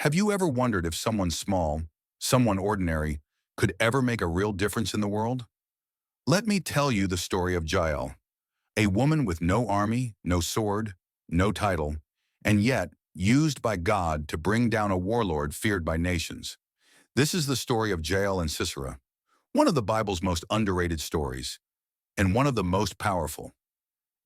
Have you ever wondered if someone small, someone ordinary, could ever make a real difference in the world? Let me tell you the story of Jael, a woman with no army, no sword, no title, and yet used by God to bring down a warlord feared by nations. This is the story of Jael and Sisera, one of the Bible's most underrated stories, and one of the most powerful.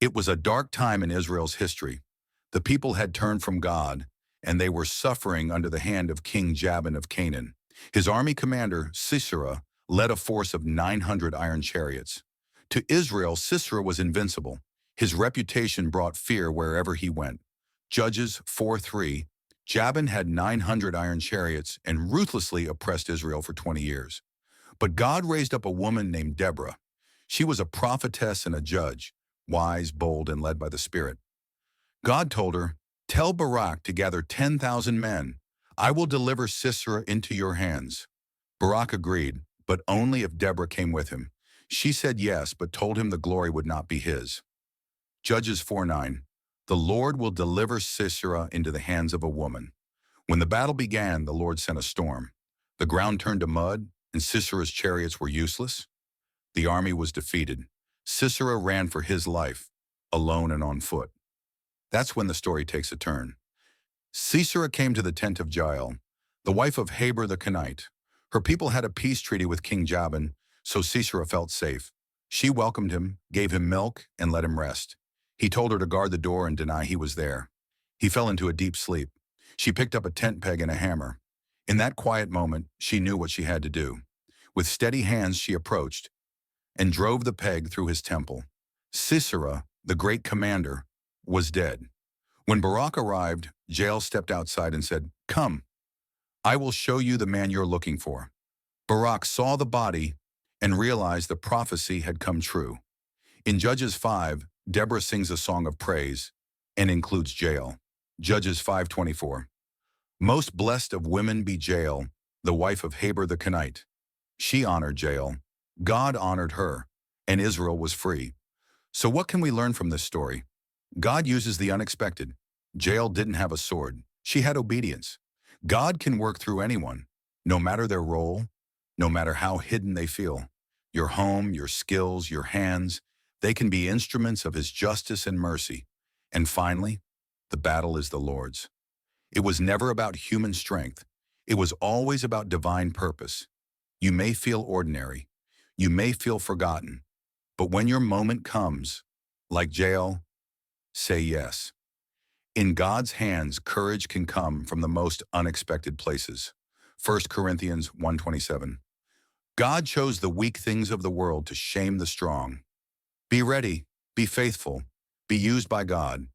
It was a dark time in Israel's history. The people had turned from God, and they were suffering under the hand of King Jabin of Canaan. His army commander, Sisera, led a force of 900 iron chariots. To Israel, Sisera was invincible. His reputation brought fear wherever he went. Judges 4:3. Jabin had 900 iron chariots and ruthlessly oppressed Israel for 20 years. But God raised up a woman named Deborah. She was a prophetess and a judge, wise, bold, and led by the Spirit. God told her, "Tell Barak to gather 10,000 men. I will deliver Sisera into your hands." Barak agreed, but only if Deborah came with him. She said yes, but told him the glory would not be his. Judges 4:9. The Lord will deliver Sisera into the hands of a woman. When the battle began, the Lord sent a storm. The ground turned to mud, and Sisera's chariots were useless. The army was defeated. Sisera ran for his life, alone and on foot. That's when the story takes a turn. Sisera came to the tent of Jael, the wife of Heber the Kenite. Her people had a peace treaty with King Jabin, so Sisera felt safe. She welcomed him, gave him milk, and let him rest. He told her to guard the door and deny he was there. He fell into a deep sleep. She picked up a tent peg and a hammer. In that quiet moment, she knew what she had to do. With steady hands, she approached and drove the peg through his temple. Sisera, the great commander, was dead. When Barak arrived, Jael stepped outside and said, "Come, I will show you the man you're looking for." Barak saw the body and realized the prophecy had come true. In Judges 5, Deborah sings a song of praise and includes Jael. Judges 5:24. Most blessed of women be Jael, the wife of Heber the Kenite. She honored Jael. God honored her, and Israel was free. So what can we learn from this story? God uses the unexpected. Jael didn't have a sword. She had obedience. God can work through anyone, no matter their role, no matter how hidden they feel. Your home, your skills, your hands, they can be instruments of his justice and mercy. And finally, the battle is the Lord's. It was never about human strength. It was always about divine purpose. You may feel ordinary. You may feel forgotten. But when your moment comes, like Jael, say yes. In God's hands, courage can come from the most unexpected places. 1 Corinthians 1:27. God chose the weak things of the world to shame the strong. Be ready, be faithful, be used by God,